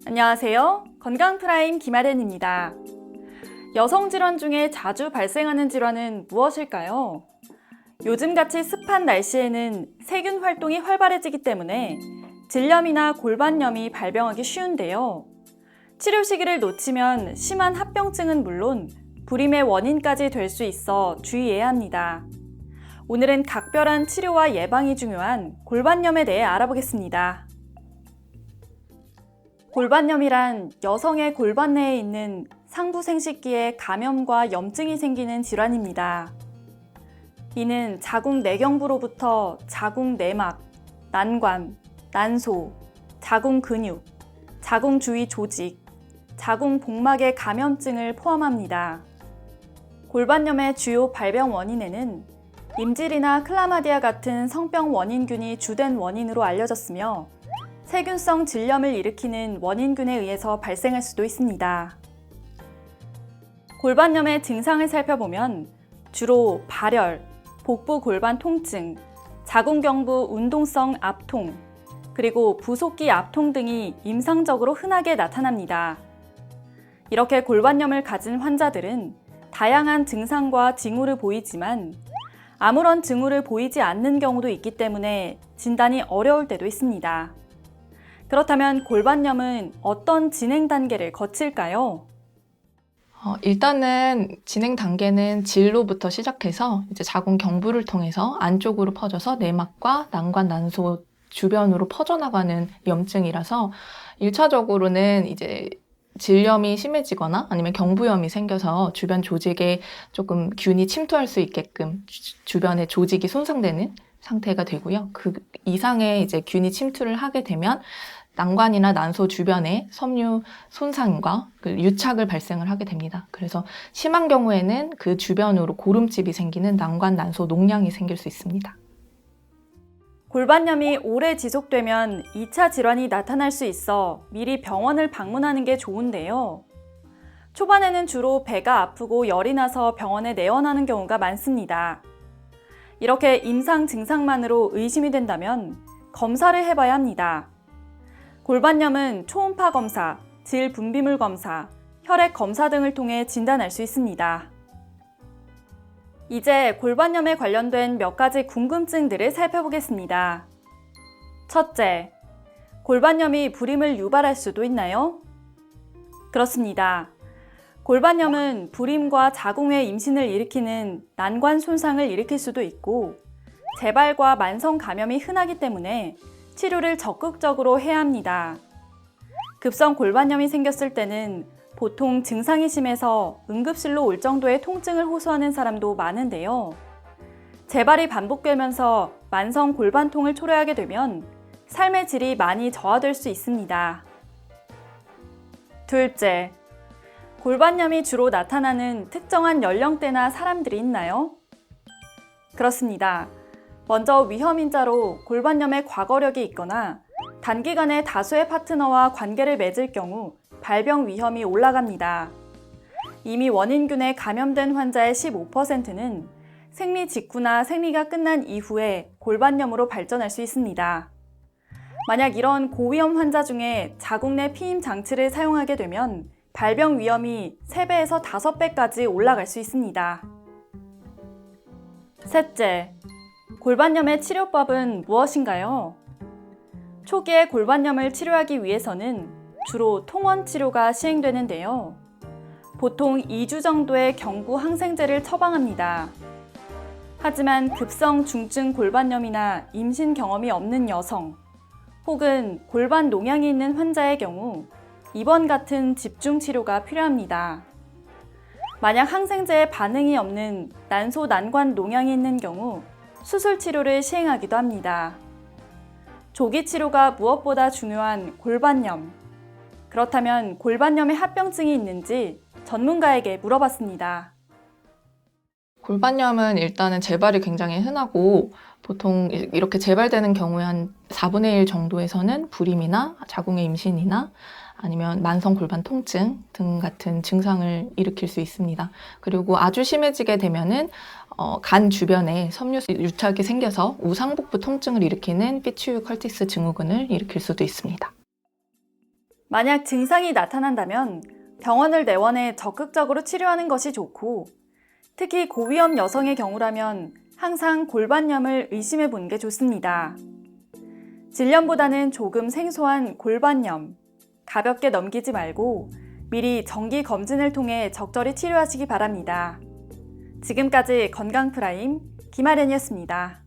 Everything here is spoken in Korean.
안녕하세요. 건강프라임 김아련입니다. 여성 질환 중에 자주 발생하는 질환은 무엇일까요? 요즘같이 습한 날씨에는 세균 활동이 활발해지기 때문에 질염이나 골반염이 발병하기 쉬운데요. 치료 시기를 놓치면 심한 합병증은 물론 불임의 원인까지 될 수 있어 주의해야 합니다. 오늘은 각별한 치료와 예방이 중요한 골반염에 대해 알아보겠습니다. 골반염이란 여성의 골반 내에 있는 상부생식기에 감염과 염증이 생기는 질환입니다. 이는 자궁 내경부로부터 자궁 내막, 난관, 난소, 자궁 근육, 자궁 주위 조직, 자궁 복막의 감염증을 포함합니다. 골반염의 주요 발병 원인에는 임질이나 클라마디아 같은 성병 원인균이 주된 원인으로 알려졌으며 세균성 질염을 일으키는 원인균에 의해서 발생할 수도 있습니다. 골반염의 증상을 살펴보면 주로 발열, 복부 골반 통증, 자궁경부 운동성 압통, 그리고 부속기 압통 등이 임상적으로 흔하게 나타납니다. 이렇게 골반염을 가진 환자들은 다양한 증상과 징후를 보이지만 아무런 징후를 보이지 않는 경우도 있기 때문에 진단이 어려울 때도 있습니다. 그렇다면 골반염은 어떤 진행 단계를 거칠까요? 일단은 진행 단계는 질로부터 시작해서 이제 자궁 경부를 통해서 안쪽으로 퍼져서 내막과 난관, 난소 주변으로 퍼져나가는 염증이라서 1차적으로는 이제 질염이 심해지거나 아니면 경부염이 생겨서 주변 조직에 조금 균이 침투할 수 있게끔 주변의 조직이 손상되는 상태가 되고요. 그 이상의 이제 균이 침투를 하게 되면 난관이나 난소 주변에 섬유 손상과 유착을 발생을 하게 됩니다. 그래서 심한 경우에는 그 주변으로 고름집이 생기는 난관, 난소 농양이 생길 수 있습니다. 골반염이 오래 지속되면 2차 질환이 나타날 수 있어 미리 병원을 방문하는 게 좋은데요. 초반에는 주로 배가 아프고 열이 나서 병원에 내원하는 경우가 많습니다. 이렇게 임상 증상만으로 의심이 된다면 검사를 해봐야 합니다. 골반염은 초음파 검사, 질 분비물 검사, 혈액 검사 등을 통해 진단할 수 있습니다. 이제 골반염에 관련된 몇 가지 궁금증들을 살펴보겠습니다. 첫째, 골반염이 불임을 유발할 수도 있나요? 그렇습니다. 골반염은 불임과 자궁외 임신을 일으키는 난관 손상을 일으킬 수도 있고 재발과 만성 감염이 흔하기 때문에 치료를 적극적으로 해야 합니다. 급성 골반염이 생겼을 때는 보통 증상이 심해서 응급실로 올 정도의 통증을 호소하는 사람도 많은데요. 재발이 반복되면서 만성 골반통을 초래하게 되면 삶의 질이 많이 저하될 수 있습니다. 둘째, 골반염이 주로 나타나는 특정한 연령대나 사람들이 있나요? 그렇습니다. 먼저 위험인자로 골반염의 과거력이 있거나 단기간에 다수의 파트너와 관계를 맺을 경우 발병 위험이 올라갑니다. 이미 원인균에 감염된 환자의 15%는 생리 직후나 생리가 끝난 이후에 골반염으로 발전할 수 있습니다. 만약 이런 고위험 환자 중에 자궁 내 피임 장치를 사용하게 되면 발병 위험이 3배에서 5배까지 올라갈 수 있습니다. 셋째, 골반염의 치료법은 무엇인가요? 초기에 골반염을 치료하기 위해서는 주로 통원 치료가 시행되는데요. 보통 2주 정도의 경구 항생제를 처방합니다. 하지만 급성 중증 골반염이나 임신 경험이 없는 여성, 혹은 골반 농양이 있는 환자의 경우 입원 같은 집중 치료가 필요합니다. 만약 항생제에 반응이 없는 난소 난관 농양이 있는 경우 수술 치료를 시행하기도 합니다. 조기 치료가 무엇보다 중요한 골반염. 그렇다면 골반염에 합병증이 있는지 전문가에게 물어봤습니다. 골반염은 일단은 재발이 굉장히 흔하고 보통 이렇게 재발되는 경우에 한 4분의 1 정도에서는 불임이나 자궁의 임신이나 아니면 만성 골반 통증 등 같은 증상을 일으킬 수 있습니다. 그리고 아주 심해지게 되면은 간 주변에 섬유 유착이 생겨서 우상복부 통증을 일으키는 피치유 컬티스 증후군을 일으킬 수도 있습니다. 만약 증상이 나타난다면 병원을 내원해 적극적으로 치료하는 것이 좋고, 특히 고위험 여성의 경우라면 항상 골반염을 의심해 보는 게 좋습니다. 질염보다는 조금 생소한 골반염, 가볍게 넘기지 말고 미리 정기 검진을 통해 적절히 치료하시기 바랍니다. 지금까지 건강프라임 김아련이었습니다.